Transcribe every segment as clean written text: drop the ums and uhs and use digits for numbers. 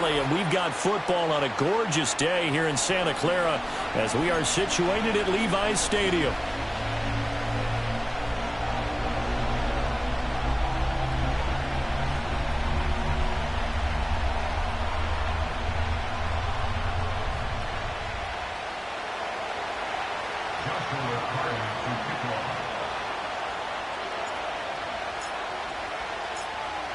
And we've got football on a gorgeous day here in Santa Clara as we are situated at Levi's Stadium.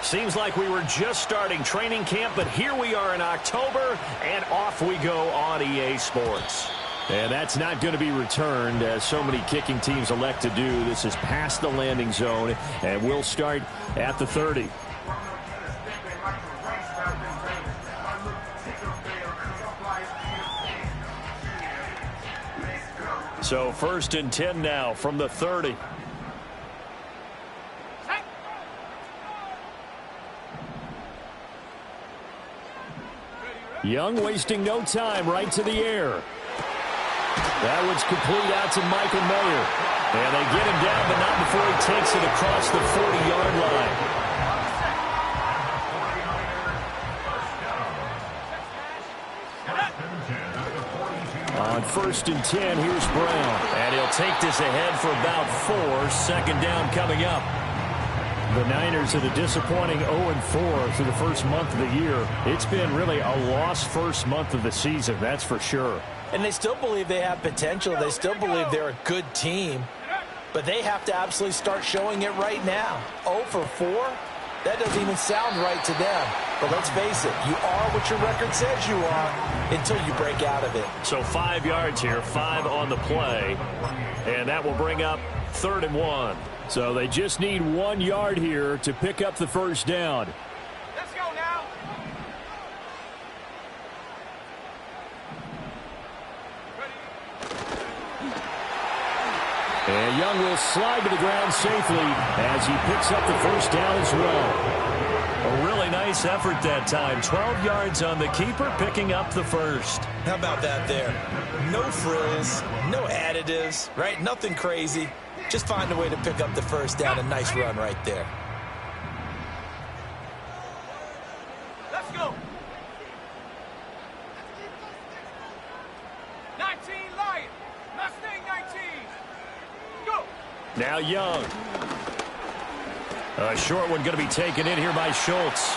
Seems like we were just starting training camp, but here we are in October, and off we go on EA Sports. And that's not going to be returned, as so many kicking teams elect to do. This is past the landing zone, and we'll start at the 30. So 1st and 10 now from the 30. Young wasting no time, right to the air. That one's complete out to Michael Mayer. And they get him down, but not before he takes it across the 40-yard line. On 1st and 10, here's Brown. And he'll take this ahead for about 4. 2nd down coming up. The Niners at a disappointing 0-4 through the first month of the year. It's been really a lost first month of the season, that's for sure. And they still believe they have potential. They still believe they're a good team. But they have to absolutely start showing it right now. 0 for 4? That doesn't even sound right to them. But let's face it, you are what your record says you are until you break out of it. So 5 yards here, 5 on the play. And that will bring up 3rd and 1. So they just need 1 yard here to pick up the first down. Let's go now. And Young will slide to the ground safely as he picks up the first down as well. A really nice effort that time. 12 yards on the keeper, picking up the first. How about that there? No frills, no additives, right? Nothing crazy. Just find a way to pick up the first down. A nice run right there. Let's go. 19 Lion. Mustang 19. Go. Now Young. A short one going to be taken in here by Schultz.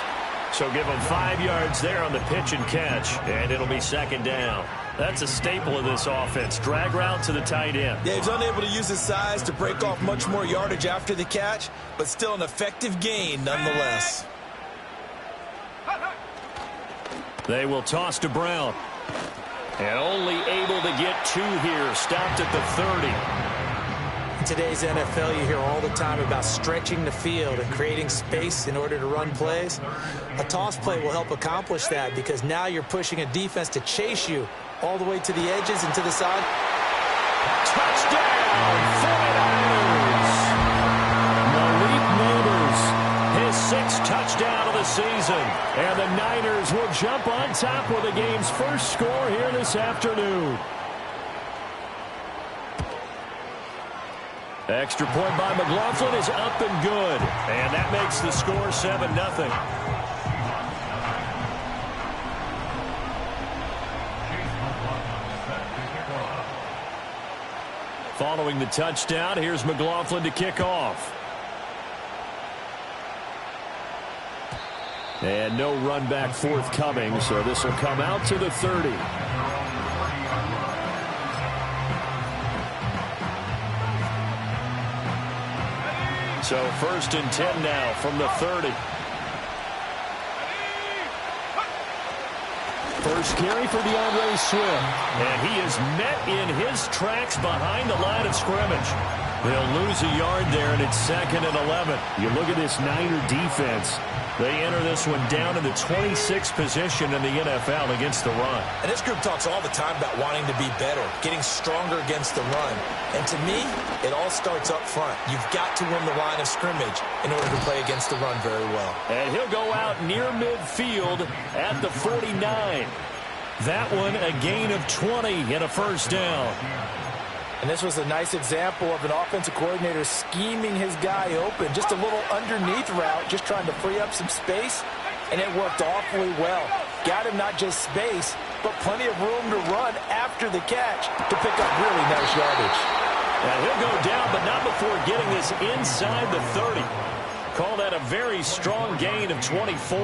So give him 5 yards there on the pitch and catch, and it'll be 2nd down. That's a staple of this offense. Drag route to the tight end. Yeah, he's unable to use his size to break off much more yardage after the catch, but still an effective gain nonetheless. They will toss to Brown. And only able to get 2 here. Stopped at the 30. In today's NFL, you hear all the time about stretching the field and creating space in order to run plays. A toss play will help accomplish that because now you're pushing a defense to chase you all the way to the edges and to the side. Touchdown, 49ers! Malik Nabers, His 6th touchdown of the season. and the Niners will jump on top with the game's first score here this afternoon. Extra point by McLaughlin is up and good. And that makes the score 7-0. Following the touchdown, here's McLaughlin to kick off. And no run back forthcoming, so this will come out to the 30. So 1st and 10 now from the 30. First carry for DeAndre Swift. And he is met in his tracks behind the line of scrimmage. They'll lose a yard there, and it's 2nd and 11. You look at this Niner defense. They enter this one down in the 26th position in the NFL against the run. And this group talks all the time about wanting to be better, getting stronger against the run. And to me, it all starts up front. You've got to win the line of scrimmage in order to play against the run very well. And he'll go out near midfield at the 49. That one a gain of 20 and a first down. And this was a nice example of an offensive coordinator scheming his guy open. Just a little underneath route, just trying to free up some space, and it worked awfully well. got him not just space, but plenty of room to run after the catch to pick up really nice yardage. Now he'll go down, but not before getting this inside the 30. Call that a very strong gain of 24.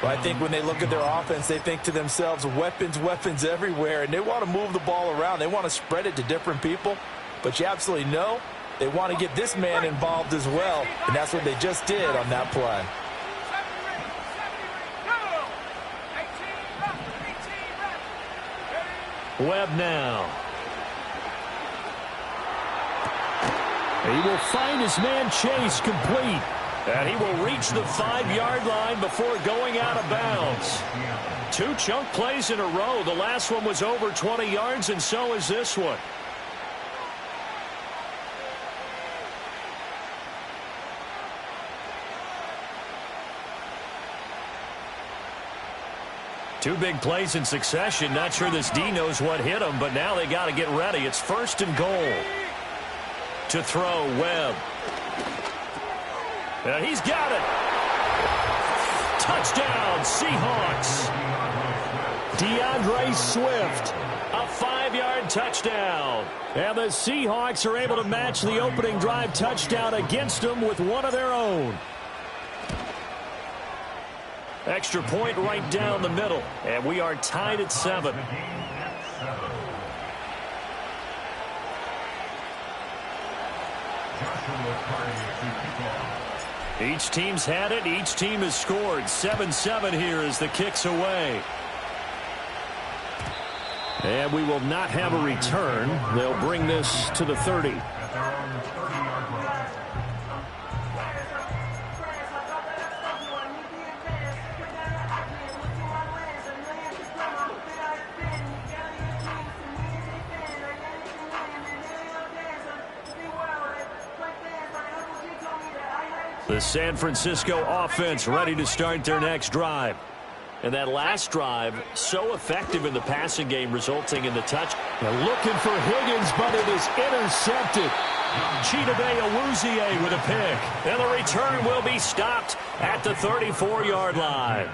Well, I think when they look at their offense, they think to themselves, weapons, weapons everywhere, and they want to move the ball around. They want to spread it to different people, but you absolutely know they want to get this man involved as well, and that's what they just did on that play. Webb now. He will find his man Chase complete. And he will reach the 5-yard line before going out of bounds. 2 chunk plays in a row. The last one was over 20 yards, and so is this one. Two big plays in succession. Not sure this D knows what hit him, but now they got to get ready. It's 1st and goal. To throw, Webb. And he's got it. Touchdown, Seahawks. DeAndre Swift, a 5-yard touchdown. And the Seahawks are able to match the opening drive touchdown against them with one of their own. Extra point right down the middle, and we are tied at 7. Each team's had it. Each team has scored. 7-7 here as the kick's away. And we will not have a return. They'll bring this to the 30. The San Francisco offense ready to start their next drive. And that last drive, so effective in the passing game, resulting in the touch. They're looking for Higgins, but it is intercepted. Chidobe Awuzie with a pick. And the return will be stopped at the 34-yard line.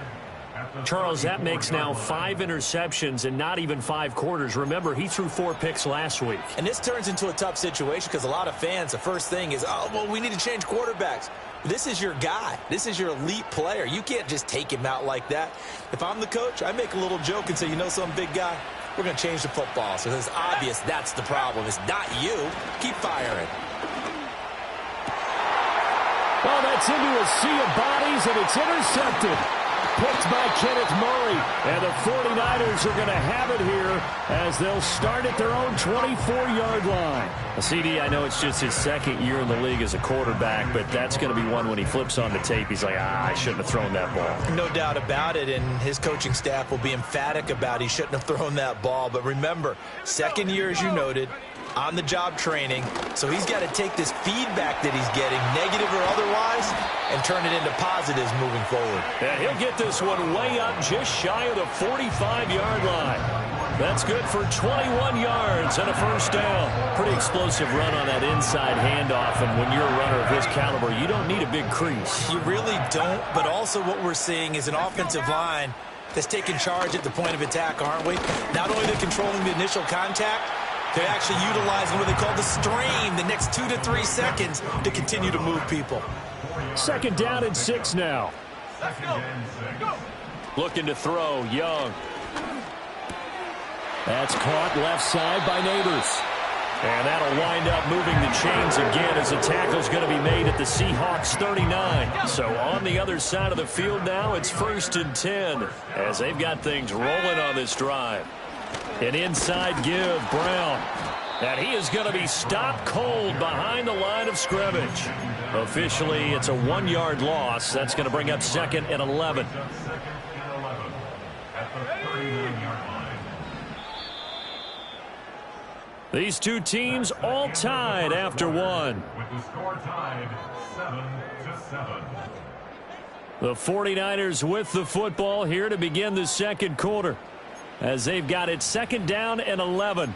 Charles, that makes now 5 interceptions and not even 5 quarters. Remember, he threw 4 picks last week. And this turns into a tough situation because a lot of fans, the first thing is, oh, well, we need to change quarterbacks. This is your guy. This is your elite player. You can't just take him out like that. If I'm the coach, I make a little joke and say, you know some big guy, we're going to change the football. So it's obvious that's the problem. It's not you. Keep firing. Well, that's into a sea of bodies, and it's intercepted. Picked by Kenneth Murray. And the 49ers are going to have it here as they'll start at their own 24-yard line. CD, I know it's just his 2nd year in the league as a quarterback, but that's going to be one when he flips on the tape. He's like, I shouldn't have thrown that ball. No doubt about it, and his coaching staff will be emphatic about he shouldn't have thrown that ball. But remember, 2nd year, as you noted, on-the-job training. So he's got to take this feedback that he's getting, negative or otherwise, and turn it into positives moving forward. And he'll get this one way up just shy of the 45-yard line. That's good for 21 yards and a first down. Pretty explosive run on that inside handoff, and when you're a runner of his caliber, you don't need a big crease. You really don't, but also what we're seeing is an offensive line that's taking charge at the point of attack, aren't we? Not only they're controlling the initial contact, they're actually utilizing what they call the strain, the next 2 to 3 seconds to continue to move people. 2nd down and 6 now. Let's go. Go. Looking to throw, Young. That's caught left side by Neighbors. And that'll wind up moving the chains again as the tackle's going to be made at the Seahawks 39. So on the other side of the field now, it's 1st and 10 as they've got things rolling on this drive. An inside give, Brown. And he is going to be stopped cold behind the line of scrimmage. Officially, it's a 1-yard loss. That's going to bring up 2nd and 11. These two teams all tied after one. With the score tied 7-7. The 49ers with the football here to begin the 2nd quarter as they've got it 2nd down and 11.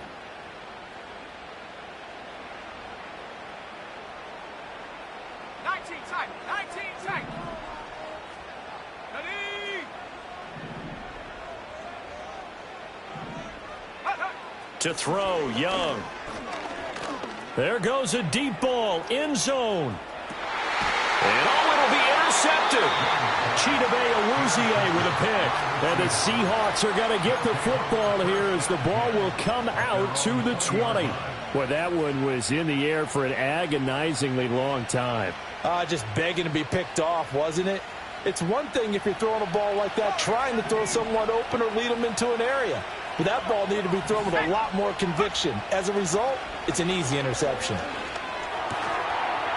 To throw, Young. There goes a deep ball, end zone. And it'll be intercepted. Chidobe Awuzie with a pick. And the Seahawks are going to get the football here as the ball will come out to the 20. Well, that one was in the air for an agonizingly long time. Just begging to be picked off, wasn't it? It's one thing if you're throwing a ball like that, trying to throw someone open or lead them into an area. But that ball needed to be thrown with a lot more conviction. As a result, it's an easy interception.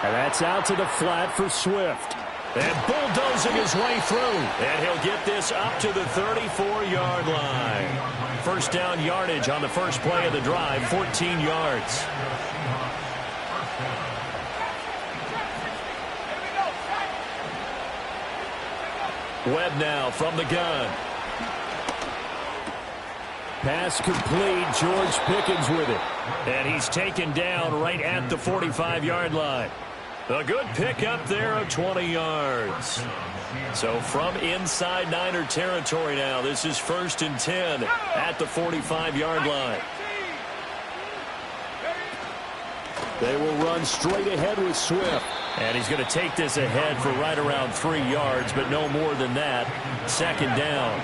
And that's out to the flat for Swift. And bulldozing his way through. And he'll get this up to the 34-yard line. First down yardage on the first play of the drive, 14 yards. Webb now from the gun. Pass complete. George Pickens with it. And he's taken down right at the 45-yard line. A good pickup there of 20 yards. So from inside Niner territory now, this is 1st and 10 at the 45-yard line. They will run straight ahead with Swift. And he's going to take this ahead for right around 3 yards, but no more than that. Second down.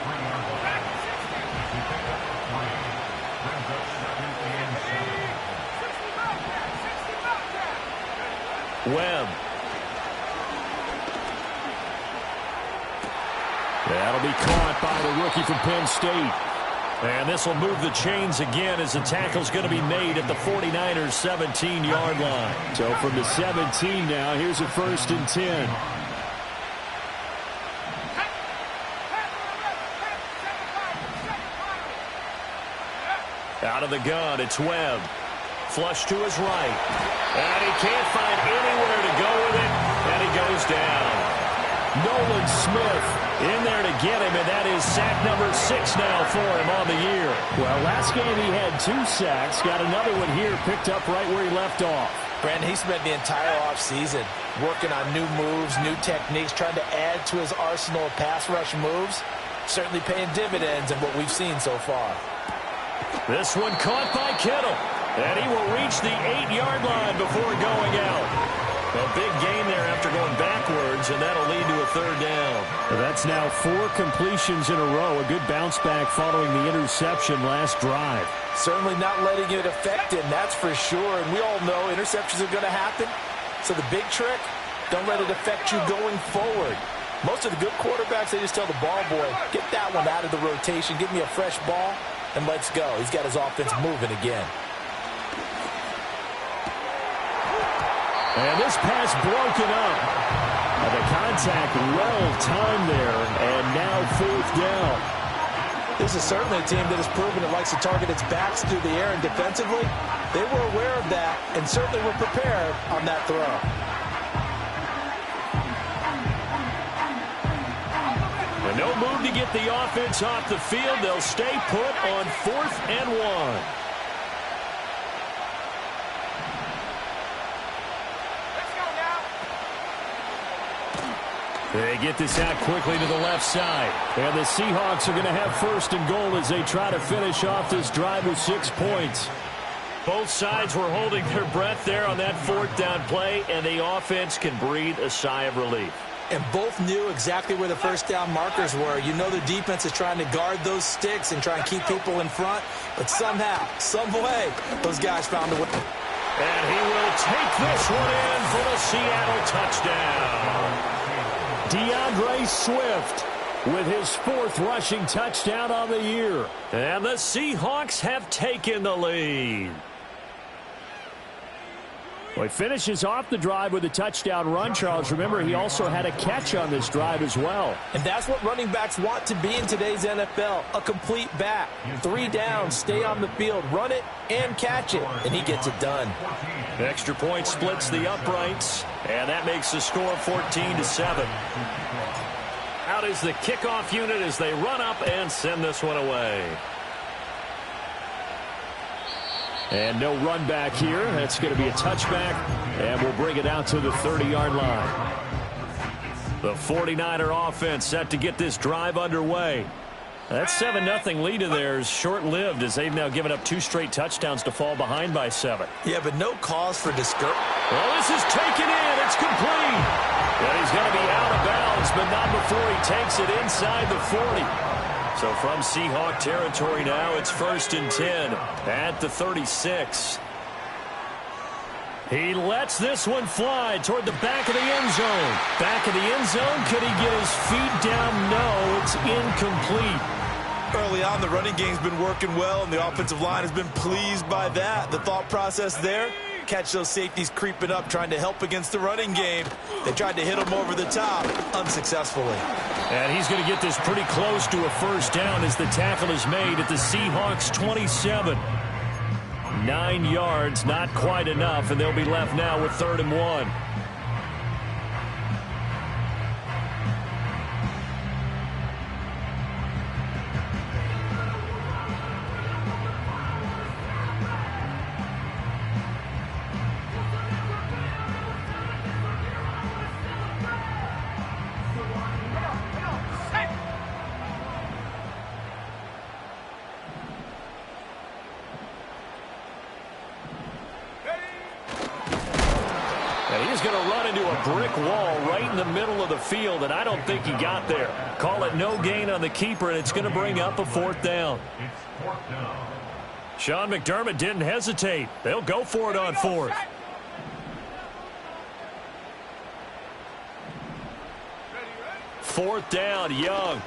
Webb. That'll be caught by the rookie from Penn State. And this will move the chains again as the tackle's going to be made at the 49ers' 17-yard line. So from the 17 now, here's a 1st and 10. Out of the gun, it's Webb. Flush to his right. And he can't find anywhere to go with it. And he goes down. Nolan Smith in there to get him, and that is sack number 6 now for him on the year. Well, last game he had 2 sacks. Got another one here, picked up right where he left off. Brandon, he spent the entire offseason working on new moves, new techniques, trying to add to his arsenal of pass rush moves. Certainly paying dividends in what we've seen so far. This one caught by Kittle. And he will reach the 8-yard line before going out. A big gain there after going backwards, and that'll lead to a 3rd down. That's now 4 completions in a row. A good bounce back following the interception last drive. Certainly not letting it affect him, that's for sure. And we all know interceptions are going to happen. So the big trick, don't let it affect you going forward. Most of the good quarterbacks, they just tell the ball boy, get that one out of the rotation, give me a fresh ball, and let's go. He's got his offense moving again. And this pass broken up. And the contact well-timed there, and now 4th down. This is certainly a team that has proven it likes to target its backs through the air, and defensively, they were aware of that and certainly were prepared on that throw. And no move to get the offense off the field. They'll stay put on 4th and 1. They get this out quickly to the left side. And the Seahawks are going to have 1st and goal as they try to finish off this drive with 6 points. Both sides were holding their breath there on that 4th down play, and the offense can breathe a sigh of relief. And both knew exactly where the 1st down markers were. You know the defense is trying to guard those sticks and try and keep people in front. But somehow, some way, those guys found a way. And he will take this one in for the Seattle touchdown. DeAndre Swift with his 4th rushing touchdown on the year. And the Seahawks have taken the lead. Well, he finishes off the drive with a touchdown run, Charles. Remember, he also had a catch on this drive as well. And that's what running backs want to be in today's NFL, a complete back. 3 downs, stay on the field, run it, and catch it. And he gets it done. Extra point splits the uprights, and that makes the score 14-7. Out is the kickoff unit as they run up and send this one away. And no run back here. That's going to be a touchback, and we'll bring it out to the 30-yard line. The 49er offense set to get this drive underway. That 7-0 lead of theirs short-lived as they've now given up 2 straight touchdowns to fall behind by 7. Yeah, but no cause for discouragement. Well, this is taken in. It's complete. And he's going to be out of bounds, but not before he takes it inside the 40. So from Seahawk territory now, it's 1st and 10 at the 36. He lets this one fly toward the back of the end zone. Back of the end zone. Could he get his feet down? No, it's incomplete. Early on, the running game's been working well, and the offensive line has been pleased by that. The thought process there, catch those safeties creeping up, trying to help against the running game. They tried to hit him over the top, unsuccessfully. And he's going to get this pretty close to a first down as the tackle is made at the Seahawks 27. 9 yards, not quite enough, and they'll be left now with 3rd and 1. He's going to run into a brick wall right in the middle of the field, and I don't think he got there. Call it no gain on the keeper, and it's going to bring up a 4th down. It's 4th down. Sean McDermott didn't hesitate. They'll go for it on 4th. Fourth down, Young.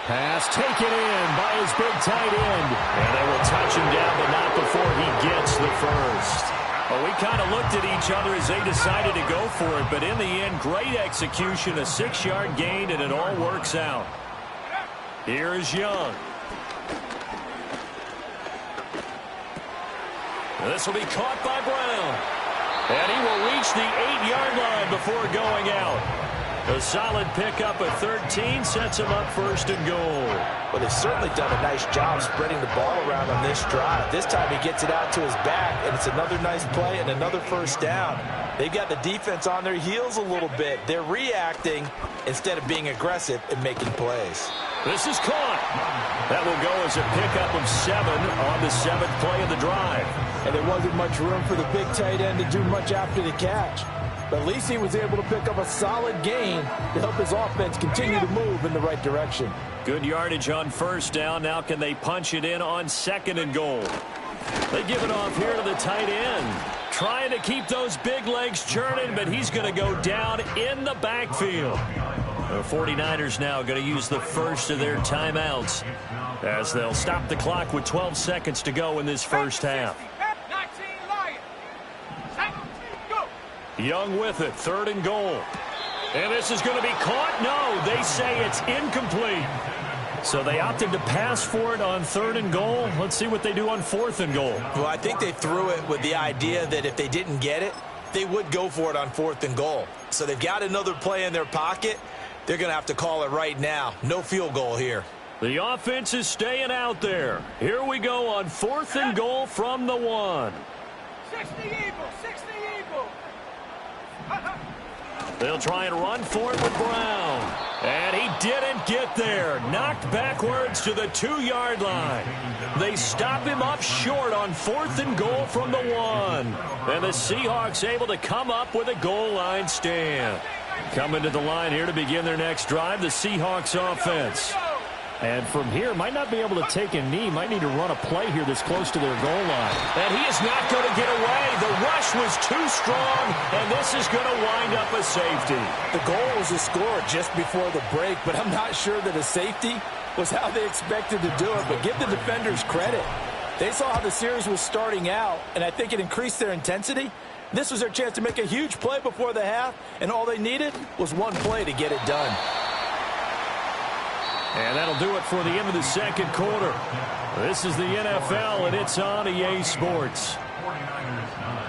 Pass taken in by his big tight end. And they will touch him down, but not before he gets the first. Well, we kind of looked at each other as they decided to go for it, but in the end, great execution, a 6-yard gain, and it all works out. Here is Young. This will be caught by Brown. And he will reach the 8-yard line before going out. A solid pickup of 13 sets him up 1st and goal. Well, they've certainly done a nice job spreading the ball around on this drive. This time he gets it out to his back, and it's another nice play and another first down. They've got the defense on their heels a little bit. They're reacting instead of being aggressive and making plays. This is caught. That will go as a pickup of 7 on the 7th play of the drive. And there wasn't much room for the big tight end to do much after the catch. But at least he was able to pick up a solid gain to help his offense continue to move in the right direction. Good yardage on 1st down. Now can they punch it in on 2nd and goal? They give it off here to the tight end. Trying to keep those big legs churning, but he's going to go down in the backfield. The 49ers now going to use the first of their timeouts as they'll stop the clock with 12 seconds to go in this first half. Young with it, 3rd and goal. And this is going to be caught? No, they say it's incomplete. So they opted to pass for it on 3rd and goal. Let's see what they do on 4th and goal. Well, I think they threw it with the idea that if they didn't get it, they would go for it on 4th and goal. So they've got another play in their pocket. They're going to have to call it right now. No field goal here. The offense is staying out there. Here we go on 4th and goal from the 1. 60 Eagles, 60 Eagles. They'll try and run for it with Brown. And he didn't get there. Knocked backwards to the 2-yard line. They stop him up short on 4th and goal from the 1. And the Seahawks able to come up with a goal line stand. Coming to the line here to begin their next drive, the Seahawks offense. And from here, might not be able to take a knee. Might need to run a play here that's close to their goal line. And he is not going to get away. The rush was too strong, and this is going to wind up a safety. The goal was a score just before the break, but I'm not sure that a safety was how they expected to do it. But give the defenders credit. They saw how the series was starting out, and I think it increased their intensity. This was their chance to make a huge play before the half, and all they needed was one play to get it done. And that'll do it for the end of the second quarter. This is the NFL, and it's on EA Sports. 49ers 9.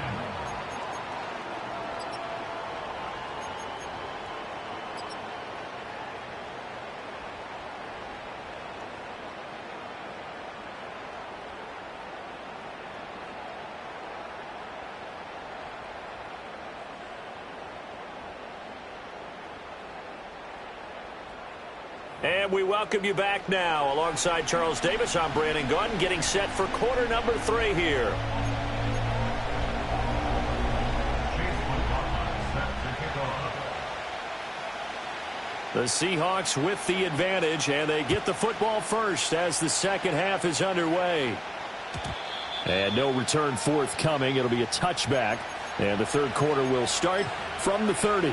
And we welcome you back now. Alongside Charles Davis, I'm Brandon Gunn, getting set for quarter number 3 here. The Seahawks with the advantage, and they get the football first as the second half is underway. And no return forthcoming. It'll be a touchback, and the third quarter will start from the 30.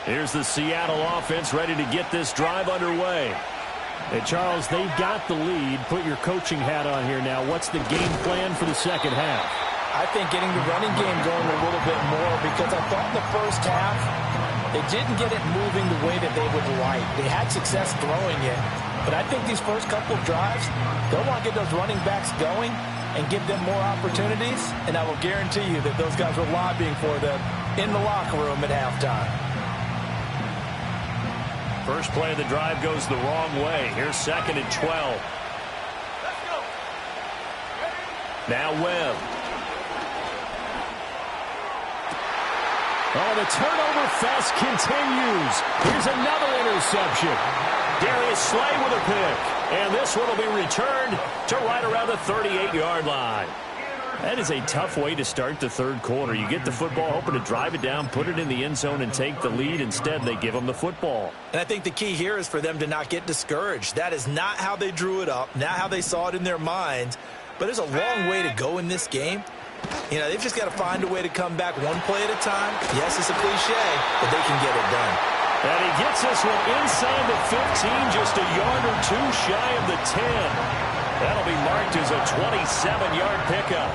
Here's the Seattle offense ready to get this drive underway. And Charles, they've got the lead. Put your coaching hat on here now. What's the game plan for the second half? I think getting the running game going a little bit more, because I thought in the first half they didn't get it moving the way that they would like. They had success throwing it, but I think these first couple of drives, they'll want to get those running backs going and give them more opportunities, and I will guarantee you that those guys were lobbying for them in the locker room at halftime. First play of the drive goes the wrong way. Here's 2nd and 12. Let's go. Now Webb. Oh, the turnover fest continues. Here's another interception. Darius Slay with a pick. And this one will be returned to right around the 38-yard line. That is a tough way to start the third quarter. You get the football, hoping to drive it down, put it in the end zone, and take the lead. Instead, they give them the football. And I think the key here is for them to not get discouraged. That is not how they drew it up, not how they saw it in their minds. But there's a long way to go in this game. You know, they've just got to find a way to come back one play at a time. Yes, it's a cliche, but they can get it done. And he gets this one inside the 15, just a yard or two shy of the 10. That'll be marked as a 27-yard pickup.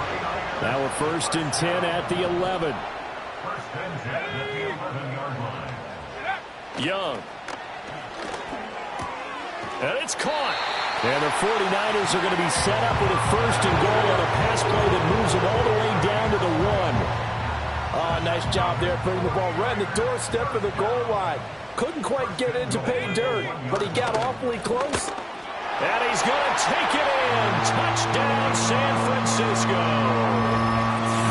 Now a 1st and 10 at the 11. 1st and 10 at the 11-yard line. Young. And it's caught. And the 49ers are going to be set up with a 1st and goal on a pass play that moves them all the way down to the 1. Oh, nice job there putting the ball right on the doorstep of the goal line. Couldn't quite get in to pay dirt, but he got awfully close. And he's going to take it in. Touchdown, San Francisco.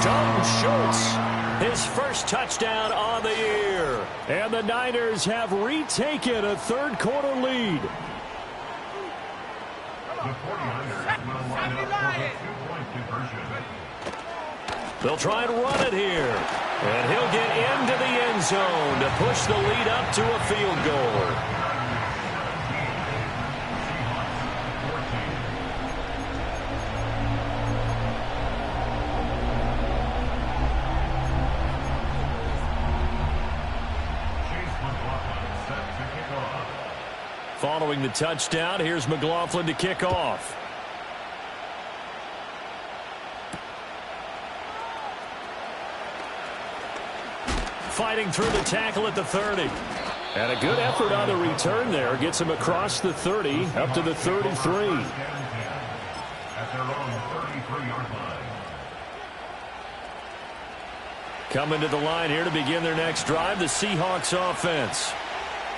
Dalton Schultz, his first touchdown on the year. And the Niners have retaken a third quarter lead. The 49ers will line up for the 2-point conversion. They'll try and run it here. And he'll get into the end zone to push the lead up to a field goal. Following the touchdown, here's McLaughlin to kick off. Fighting through the tackle at the 30. And a good effort on the return there. Gets him across the 30, up to the 33. At their own 33-yard line. Coming to the line here to begin their next drive, the Seahawks offense.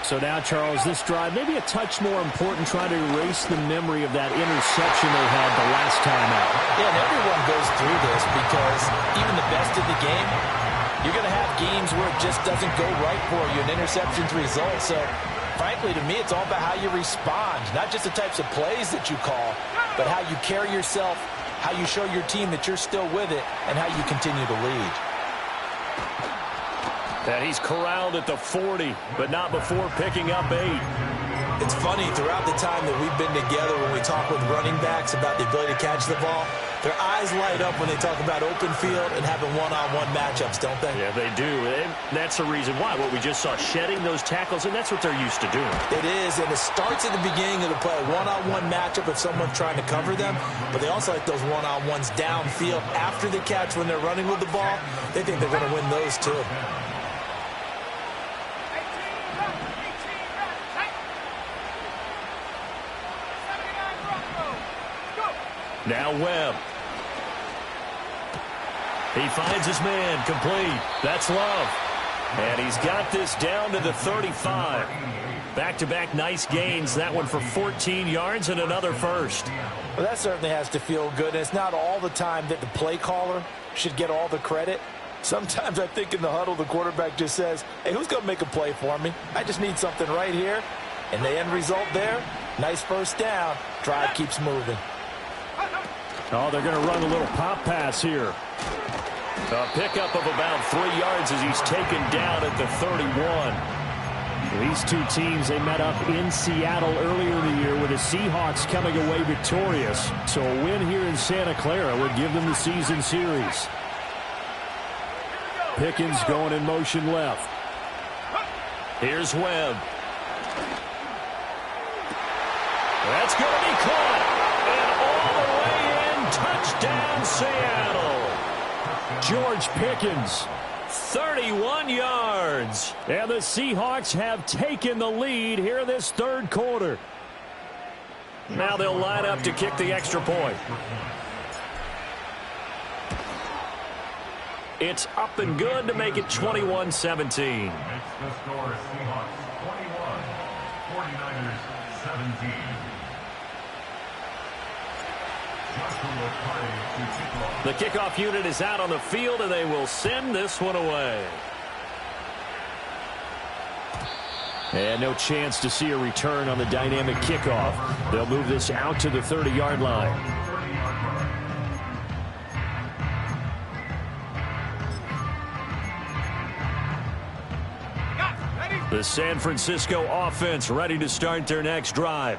So now, Charles, this drive maybe a touch more important, trying to erase the memory of that interception they had the last time out. Yeah, and everyone goes through this because even the best in the game, you're going to have games where it just doesn't go right for you, and interceptions result. So, frankly, to me, it's all about how you respond, not just the types of plays that you call, but how you carry yourself, how you show your team that you're still with it, and how you continue to lead. And he's corralled at the 40, but not before picking up 8. It's funny, throughout the time that we've been together, when we talk with running backs about the ability to catch the ball, their eyes light up when they talk about open field and having one-on-one matchups, don't they? Yeah, they do. And that's the reason why. What we just saw, shedding those tackles, and that's what they're used to doing. It is, and it starts at the beginning of the play. One-on-one matchup if someone's trying to cover them, but they also like those one-on-ones downfield after the catch when they're running with the ball. They think they're going to win those, too. Now Webb. He finds his man, complete. That's Love. And he's got this down to the 35. Back-to-back nice gains. That one for 14 yards and another first. Well, that certainly has to feel good. And it's not all the time that the play caller should get all the credit. Sometimes I think in the huddle, the quarterback just says, hey, who's going to make a play for me? I just need something right here. And the end result there, nice first down. Drive keeps moving. Oh, they're going to run a little pop pass here. A pickup of about 3 yards as he's taken down at the 31. These two teams, they met up in Seattle earlier in the year with the Seahawks coming away victorious. So a win here in Santa Clara would give them the season series. Pickens going in motion left. Here's Webb. That's going to be caught. And all the way in. Touchdown, Seattle. George Pickens. 31 yards. And the Seahawks have taken the lead here in this third quarter. Now they'll line up to kick the extra point. It's up and good to make it 21-17. Makes the score Seahawks 21, 49ers 17. The kickoff unit is out on the field, and they will send this one away. And no chance to see a return on the dynamic kickoff. They'll move this out to the 30-yard line. The San Francisco offense ready to start their next drive.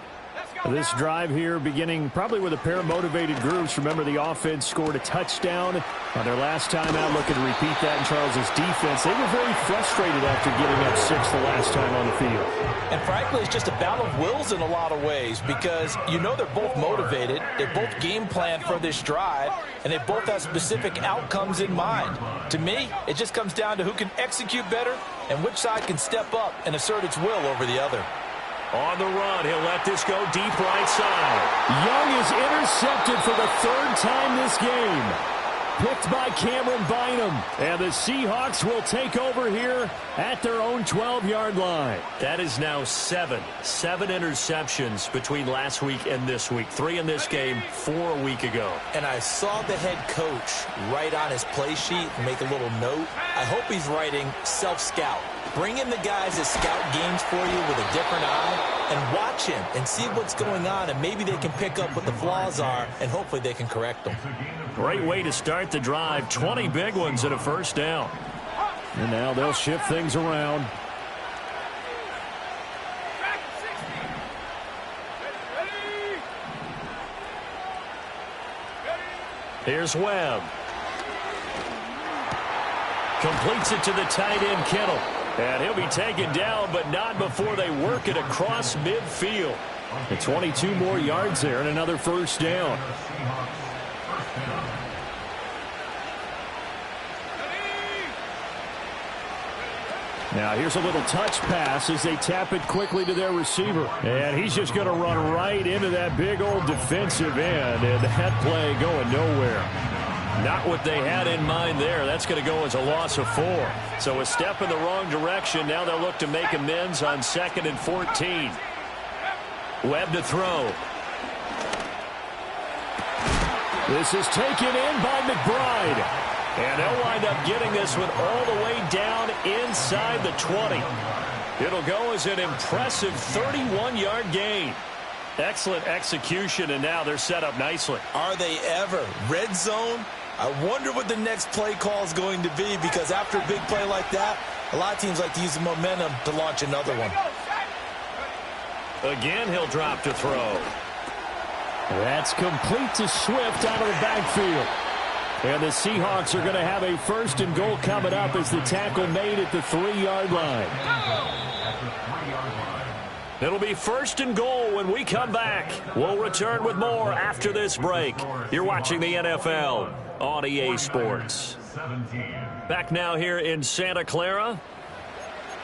This drive here beginning probably with a pair of motivated groups. Remember, the offense scored a touchdown on their last time out. Looking to repeat that in Charles's defense. They were very frustrated after getting up 6 the last time on the field. And frankly, it's just a battle of wills in a lot of ways because you know they're both motivated. They both game plan for this drive, and they both have specific outcomes in mind. To me, it just comes down to who can execute better and which side can step up and assert its will over the other. On the run, he'll let this go deep right side. Young is intercepted for the third time this game. Picked by Cameron Bynum. And the Seahawks will take over here at their own 12-yard line. That is now 7 interceptions between last week and this week. 3 in this game, 4 a week ago. And I saw the head coach write on his play sheet and make a little note. I hope he's writing self-scout. Bring in the guys that scout games for you with a different eye and watch him and see what's going on, and maybe they can pick up what the flaws are, and hopefully they can correct them. Great way to start the drive. 20 big ones and a first down. And now they'll shift things around. Here's Webb. Completes it to the tight end, Kittle. And he'll be taken down, but not before they work it across midfield. And 22 more yards there and another first down. Now here's a little touch pass as they tap it quickly to their receiver. And he's just going to run right into that big old defensive end. And that play going nowhere. Not what they had in mind there. That's going to go as a loss of 4. So a step in the wrong direction. Now they'll look to make amends on 2nd and 14. Webb to throw. This is taken in by McBride. And they'll wind up getting this one all the way down inside the 20. It'll go as an impressive 31-yard gain. Excellent execution, and now they're set up nicely. Are they ever? Red zone? I wonder what the next play call is going to be, because after a big play like that, a lot of teams like to use the momentum to launch another one. Again, he'll drop to throw. That's complete to Swift out of the backfield. And the Seahawks are going to have a 1st and goal coming up as the tackle made at the 3-yard line. It'll be 1st and goal when we come back. We'll return with more after this break. You're watching the NFL on EA Sports. Back now here in Santa Clara.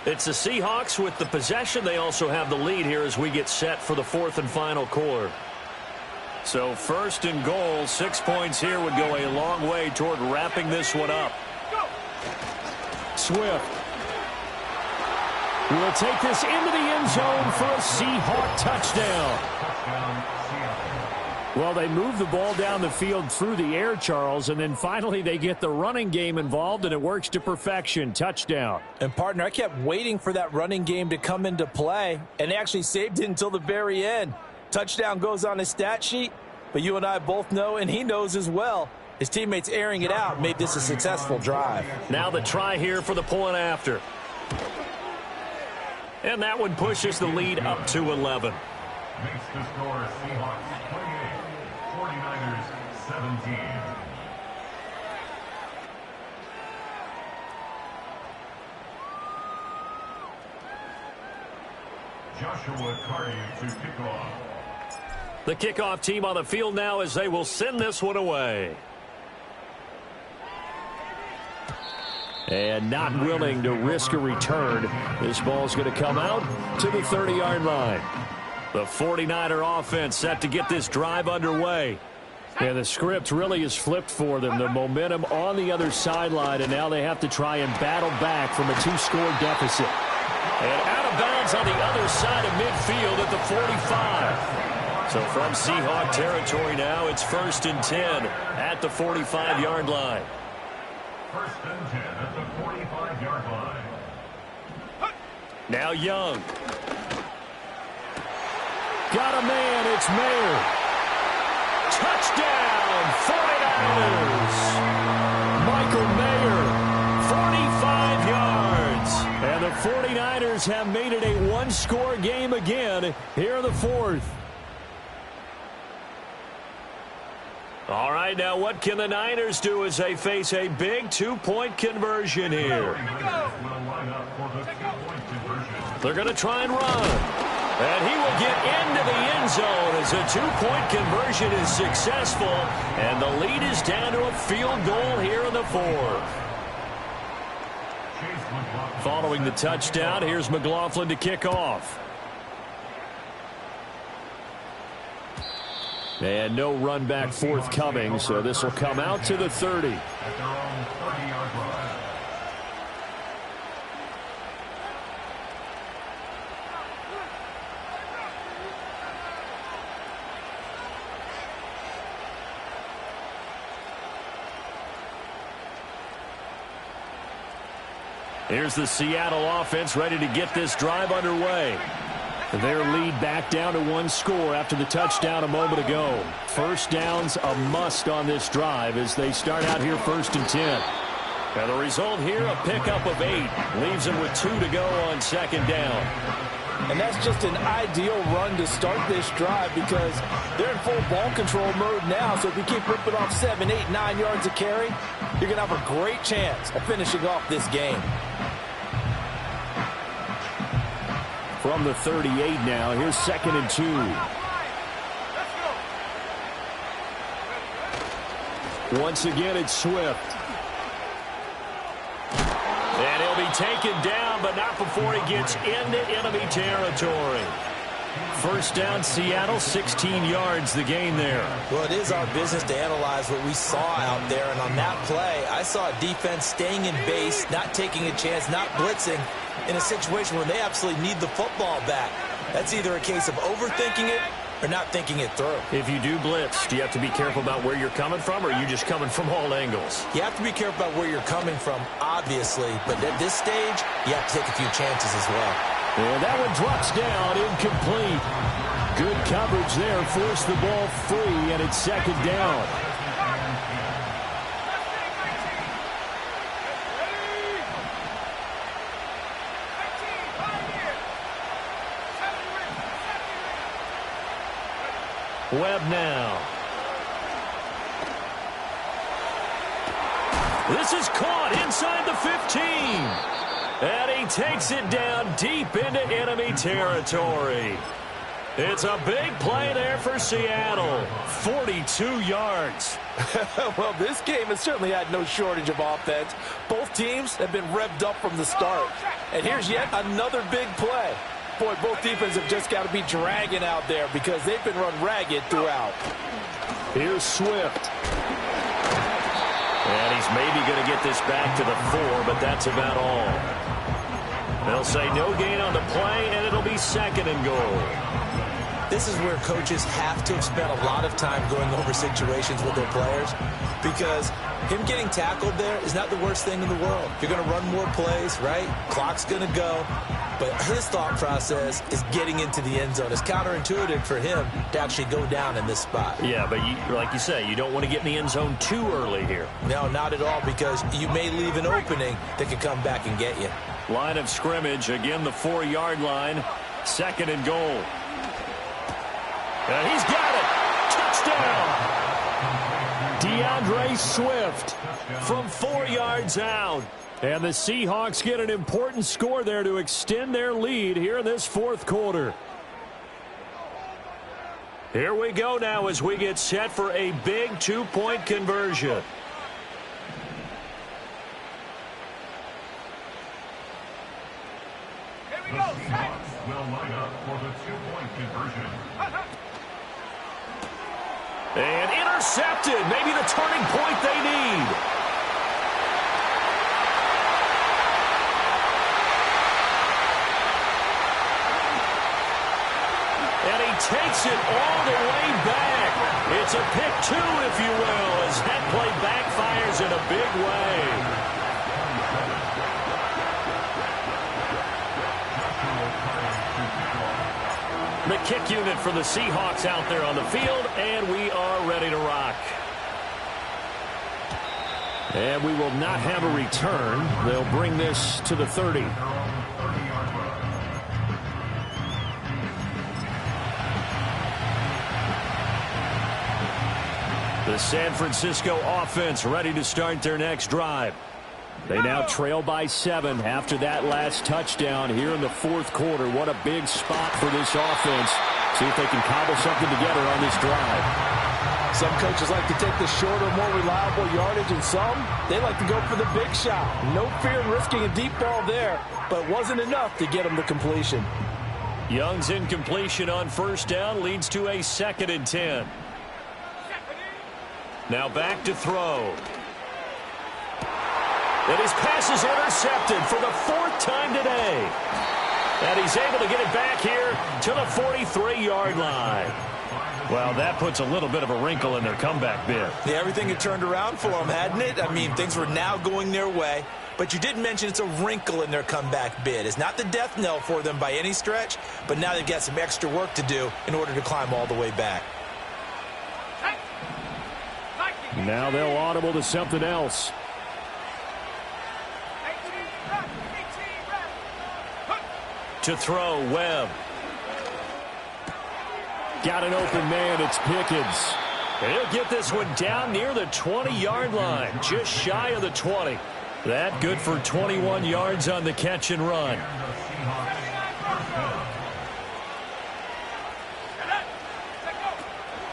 It's the Seahawks with the possession. They also have the lead here as we get set for the 4th and final quarter. So 1st and goal, 6 points here would go a long way toward wrapping this one up. Swift will take this into the end zone for a Seahawk touchdown. Touchdown, Seattle. Well, they move the ball down the field through the air, Charles, and then finally they get the running game involved, and it works to perfection. Touchdown. And, partner, I kept waiting for that running game to come into play, and they actually saved it until the very end. Touchdown goes on his stat sheet, but you and I both know, and he knows as well, his teammates airing it out made this a successful drive. Now the try here for the point after. And that one pushes the lead up to 11. Makes the score Seahawks 28, 49ers 17. Joshua Carty to kick off. The kickoff team on the field now as they will send this one away. And not willing to risk a return. This ball's going to come out to the 30-yard line. The 49er offense set to get this drive underway. And the script really is flipped for them. The momentum on the other sideline, and now they have to try and battle back from a 2-score deficit. And out of bounds on the other side of midfield at the 45. So from Seahawk territory now, it's 1st and 10 at the 45-yard line. 1st and 10 at the 45-yard line. Now Young. Got a man, it's Mayer. Touchdown, 49ers. Michael Mayer, 45 yards. And the 49ers have made it a 1-score game again here in the 4th. All right, now what can the Niners do as they face a big 2-point conversion here? They're going to try and run. And he will get into the end zone as a 2-point conversion is successful. And the lead is down to a field goal here in the 4th. Following the touchdown, here's McLaughlin to kick off. And no run back forthcoming, so this will come out to the 30. At their own 30-yard line. Here's the Seattle offense ready to get this drive underway. Their lead back down to 1 score after the touchdown a moment ago. First down's a must on this drive as they start out here 1st and 10. And the result here, a pickup of 8. Leaves them with 2 to go on 2nd down. And that's just an ideal run to start this drive because they're in full ball control mode now. So if you keep ripping off 7, 8, 9 yards of carry, you're going to have a great chance of finishing off this game. From the 38 now, here's 2nd and 2. Once again, it's Swift. And he'll be taken down, but not before he gets into enemy territory. First down, Seattle, 16 yards the gain there. Well, it is our business to analyze what we saw out there. And on that play, I saw a defense staying in base, not taking a chance, not blitzing in a situation where they absolutely need the football back. That's either a case of overthinking it or not thinking it through. If you do blitz, do you have to be careful about where you're coming from, or are you just coming from all angles? You have to be careful about where you're coming from, obviously. But at this stage, you have to take a few chances as well. And that one drops down, incomplete. Good coverage there, forced the ball free, and it's 2nd down. Webb now. This is caught inside the 15. And he takes it down deep into enemy territory. It's a big play there for Seattle. 42 yards. Well, this game has certainly had no shortage of offense. Both teams have been revved up from the start. And here's yet another big play. Boy, both defenses have just got to be dragging out there because they've been run ragged throughout. Here's Swift. And he's maybe going to get this back to the 4, but that's about all. They'll say no gain on the play, and it'll be 2nd and goal. This is where coaches have to have spent a lot of time going over situations with their players, because him getting tackled there is not the worst thing in the world. You're going to run more plays, right? Clock's going to go. But his thought process is getting into the end zone. It's counterintuitive for him to actually go down in this spot. Yeah, but like you say, you don't want to get in the end zone too early here. No, not at all, because you may leave an opening that could come back and get you. Line of scrimmage, again the 4-yard line. 2nd and goal. And he's got it. Touchdown. DeAndre Swift From 4 yards out. And the Seahawks get an important score there to extend their lead here in this 4th quarter. Here we go now as we get set for a big 2-point conversion. The Seahawks will line up for the 2-point conversion. And intercepted. Maybe the turning point they need. And he takes it all the way back. It's a pick 2, if you will, as that play backfires in a big way. The kick unit for the Seahawks out there on the field, and we are ready to rock. And we will not have a return. They'll bring this to the 30. The San Francisco offense ready to start their next drive. They now trail by 7 after that last touchdown here in the 4th quarter. What a big spot for this offense. See if they can cobble something together on this drive. Some coaches like to take the shorter, more reliable yardage, and some, they like to go for the big shot. No fear in risking a deep ball there, but it wasn't enough to get them to completion. Young's incompletion on 1st down leads to a 2nd and 10. Now back to throw. And his pass is intercepted for the 4th time today. And he's able to get it back here to the 43-yard line. Well, that puts a little bit of a wrinkle in their comeback bid. Yeah, everything had turned around for them, hadn't it? I mean, things were now going their way. But you did mention it's a wrinkle in their comeback bid. It's not the death knell for them by any stretch, but now they've got some extra work to do in order to climb all the way back. Now they'll audible to something else. To throw, Webb. Got an open man, it's Pickens. And he'll get this one down near the 20-yard line, just shy of the 20. That good for 21 yards on the catch and run.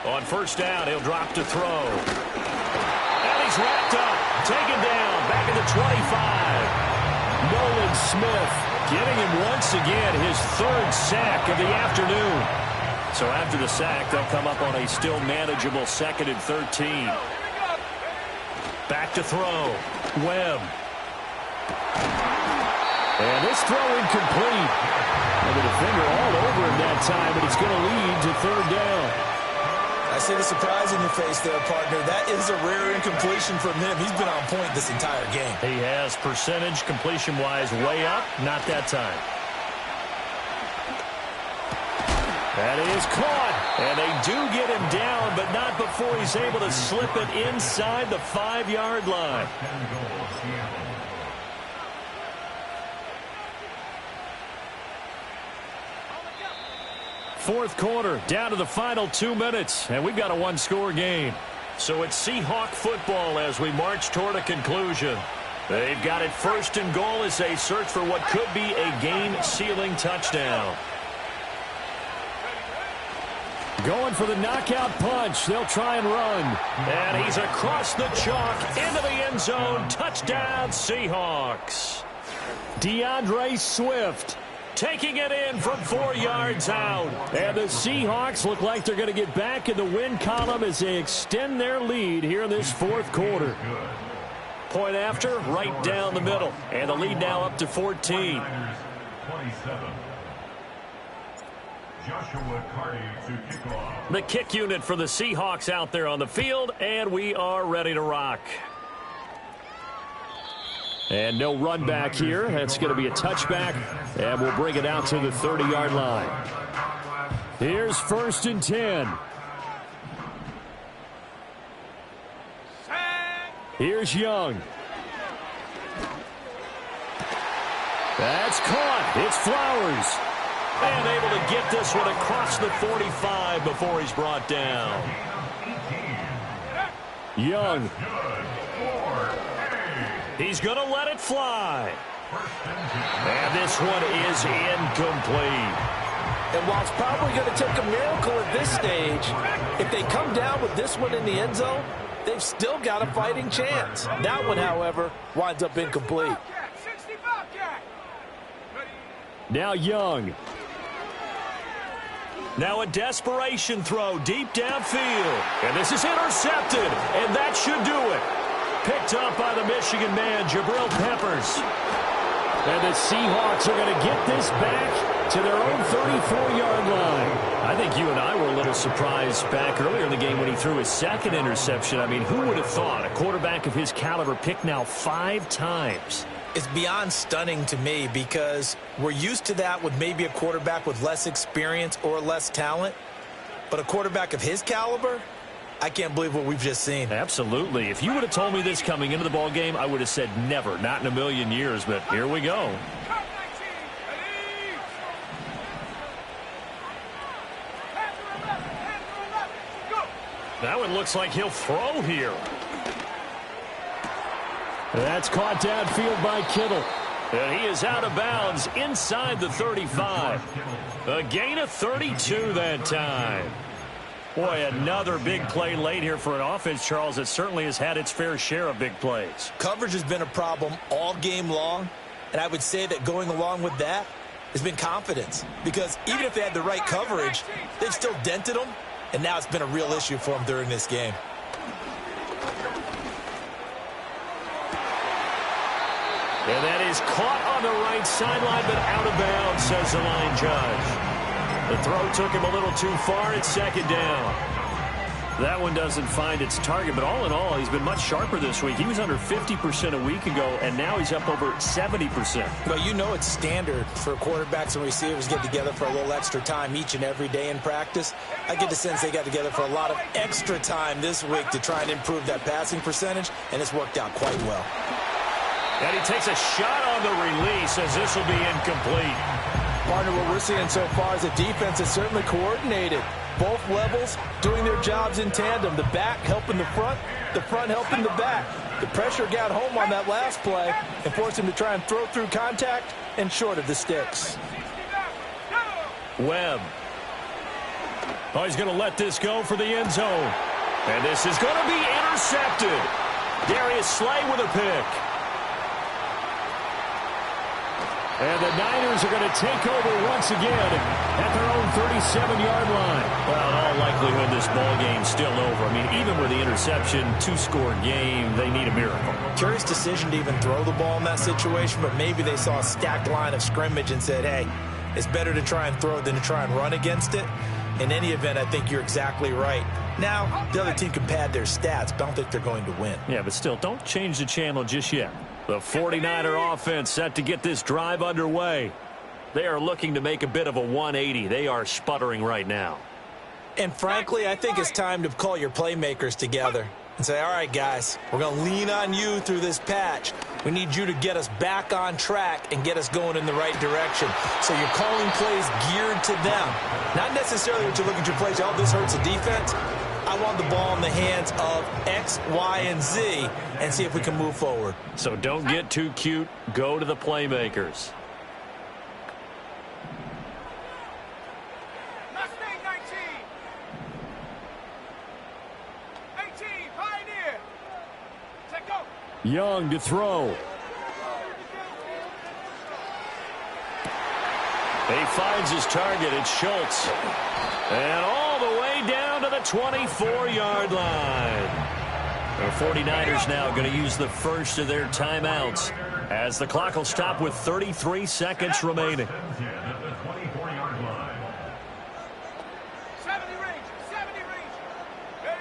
On 1st down, he'll drop to throw. And he's wrapped up, taken down, back at the 25. Nolan Smith getting him once again, his 3rd sack of the afternoon. So after the sack, they'll come up on a still manageable 2nd and 13. Back to throw. Webb. And this throw incomplete. And the defender all over him that time, but it's going to lead to 3rd down. I see the surprise in your face there, partner. That is a rare incompletion from him. He's been on point this entire game. He has percentage completion-wise way up. Not that time. That is caught. And they do get him down, but not before he's able to slip it inside the 5-yard line. Fourth quarter, down to the final 2 minutes, and we've got a 1-score game. So it's Seahawk football as we march toward a conclusion. They've got it 1st and goal as they search for what could be a game-sealing touchdown. Going for the knockout punch. They'll try and run. And he's across the chalk into the end zone. Touchdown, Seahawks. DeAndre Swift taking it in from 4 yards out. And the Seahawks look like they're going to get back in the win column as they extend their lead here in this 4th quarter. Point after, right down the middle. And the lead now up to 14. 47. Joshua Carty to kick off. The kick unit for the Seahawks out there on the field, and we are ready to rock. And no run back here. That's going to be a touchback, and we'll bring it out to the 30-yard line. Here's 1st and 10. Here's Young. That's caught. It's Flowers. And able to get this one across the 45 before he's brought down. Young. He's going to let it fly. And this one is incomplete. And while it's probably going to take a miracle at this stage, if they come down with this one in the end zone, they've still got a fighting chance. That one, however, winds up incomplete. Now Young. Now a desperation throw deep downfield. And this is intercepted. And that should do it. Picked up by the Michigan man, Jabril Peppers. And the Seahawks are going to get this back to their own 34-yard line. I think you and I were a little surprised back earlier in the game when he threw his second interception. I mean, who would have thought a quarterback of his caliber picked now 5 times? It's beyond stunning to me because we're used to that with maybe a quarterback with less experience or less talent. But a quarterback of his caliber, I can't believe what we've just seen. Absolutely. If you would have told me this coming into the ball game, I would have said never, not in a million years. But here we go. That one looks like he'll throw here. That's caught downfield by Kittle. And he is out of bounds inside the 35. A gain of 32 that time. Boy, another big play late here for an offense, Charles, that certainly has had its fair share of big plays. Coverage has been a problem all game long, and I would say that going along with that has been confidence. Because even if they had the right coverage, they've still dented them, and now it's been a real issue for them during this game. And that is caught on the right sideline, but out of bounds, says the line judge. The throw took him a little too far. It's 2nd down. That one doesn't find its target, but all in all, he's been much sharper this week. He was under 50% a week ago, and now he's up over 70%. Well, you know it's standard for quarterbacks and receivers get together for a little extra time each and every day in practice. I get the sense they got together for a lot of extra time this week to try and improve that passing percentage, and it's worked out quite well. And he takes a shot on the release as this will be incomplete. Partner, what we're seeing so far is a defense that's certainly coordinated. Both levels doing their jobs in tandem. The back helping the front helping the back. The pressure got home on that last play and forced him to try and throw through contact and short of the sticks. Webb. Oh, he's going to let this go for the end zone. And this is going to be intercepted. Darius Slay with a pick. And the Niners are going to take over once again at their own 37-yard line. Well, in all likelihood, this ball game's still over. I mean, even with the interception, 2-score game, they need a miracle. Curious decision to even throw the ball in that situation, but maybe they saw a stacked line of scrimmage and said, hey, it's better to try and throw than to try and run against it. In any event, I think you're exactly right. Now, the other team can pad their stats, but I don't think they're going to win. Yeah, but still, don't change the channel just yet. The 49er offense set to get this drive underway. They are looking to make a bit of a 180. They are sputtering right now. And frankly, I think it's time to call your playmakers together and say, all right, guys, we're going to lean on you through this patch. We need you to get us back on track and get us going in the right direction. So you're calling plays geared to them. Not necessarily what you look at your plays, oh, this hurts the defense. I want the ball in the hands of X, Y, and Z and see if we can move forward. So don't get too cute. Go to the playmakers. Mustang 19. 18, Pioneer. Take go. Young to throw. He finds his target. It's Schultz. And all the way down to the 24-yard line. The 49ers now going to use the first of their timeouts as the clock will stop with 33 seconds remaining. 70 range, 70 range. Ready?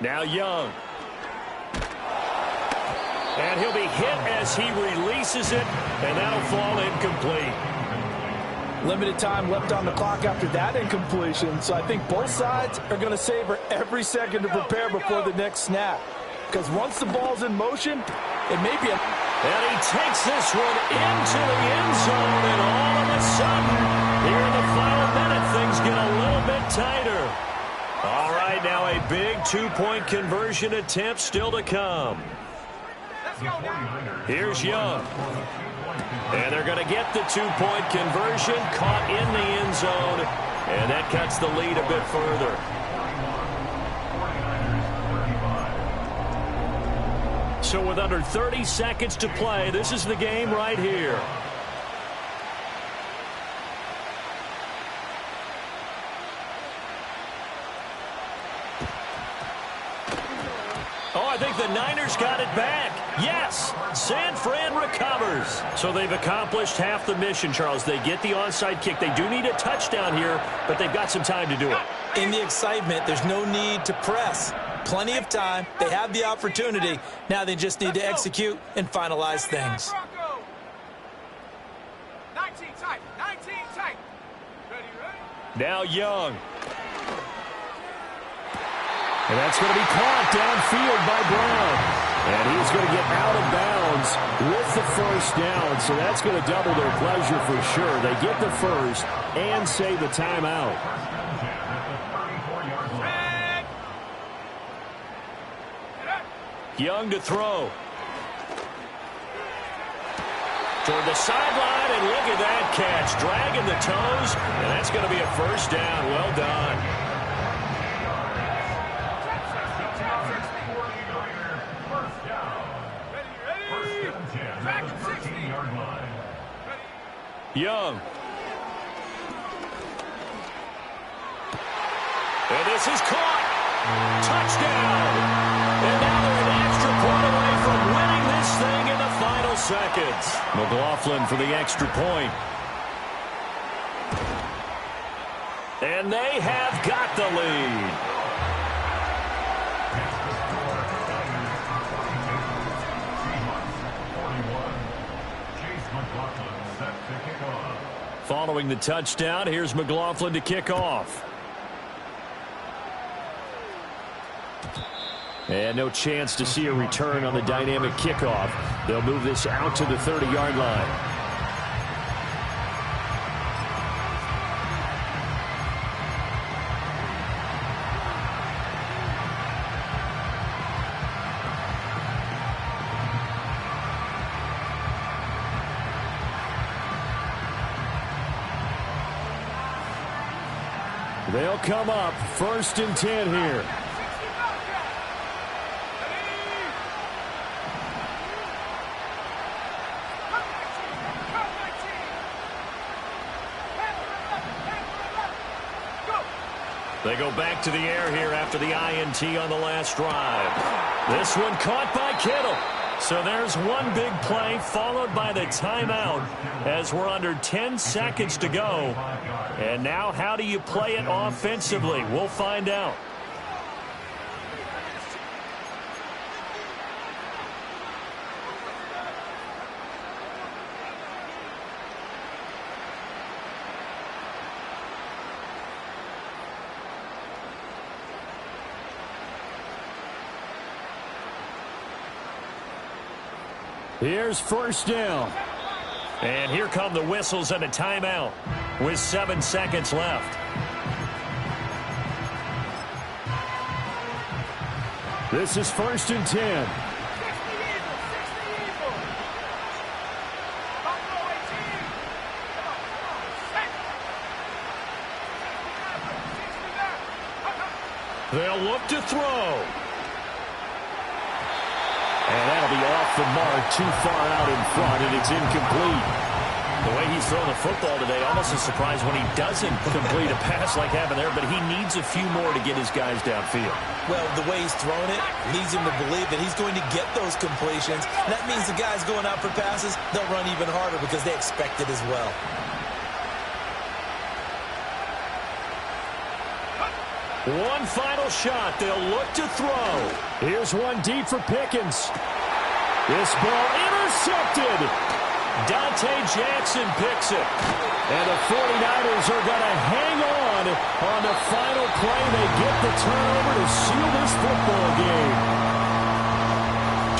Now Young. And he'll be hit as he releases it, and that'll fall incomplete. Limited time left on the clock after that incompletion, so I think both sides are going to savor every second to prepare before the next snap. Because once the ball's in motion, it may be a... And he takes this one into the end zone, and all of a sudden, here in the final minute, things get a little bit tighter. All right, now a big two-point conversion attempt still to come. Here's Young. And they're going to get the two-point conversion, caught in the end zone, and that cuts the lead a bit further. So with under 30 seconds to play, this is the game right here. Oh, I think the Niners got it back. Yes, San Fran recovers. So they've accomplished half the mission, Charles. They get the onside kick. They do need a touchdown here, but they've got some time to do it. In the excitement, there's no need to press. Plenty of time. They have the opportunity. Now they just need to execute and finalize things. 19 tight, 19 tight. Ready, ready? Now Young. And that's going to be caught downfield by Brown. And he's going to get out of bounds with the first down. So that's going to double their pleasure for sure. They get the first and save the timeout. Young to throw. Toward the sideline, and look at that catch. Dragging the toes, and that's going to be a first down. Well done. Young. And this is caught. Touchdown. And now they're an extra point away from winning this thing in the final seconds. McLaughlin for the extra point. And they have got the lead. Following the touchdown, here's McLaughlin to kick off. And no chance to see a return on the dynamic kickoff. They'll move this out to the 30-yard line. They'll come up 1st and 10 here. They go back to the air here after the INT on the last drive. This one caught by Kittle. So there's one big play followed by the timeout as we're under 10 seconds to go. And now how do you play it offensively? We'll find out. Here's first down. And here come the whistles and a timeout with 7 seconds left. This is 1st and 10. They'll look to throw. And that'll be off the mark, too far out in front, and it's incomplete. The way he's throwing the football today, almost a surprise when he doesn't complete a pass like happened there, but he needs a few more to get his guys downfield. Well, the way he's throwing it leads him to believe that he's going to get those completions. And that means the guys going out for passes, they'll run even harder because they expect it as well. One final shot. They'll look to throw. Here's one deep for Pickens. This ball intercepted. Dante Jackson picks it. And the 49ers are going to hang on the final play. They get the turnover to seal this football game.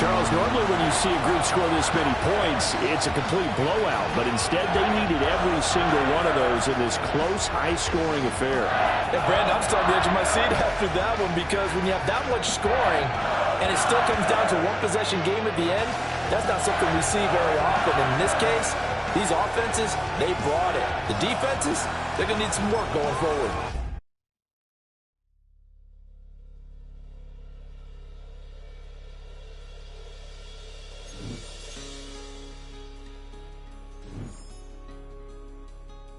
Charles, normally when you see a group score this many points, it's a complete blowout. But instead, they needed every single one of those in this close, high-scoring affair. And Brandon, I'm still on the edge of my seat after that one because when you have that much scoring and it still comes down to one possession game at the end, that's not something we see very often. And in this case, these offenses, they brought it. The defenses, they're going to need some work going forward.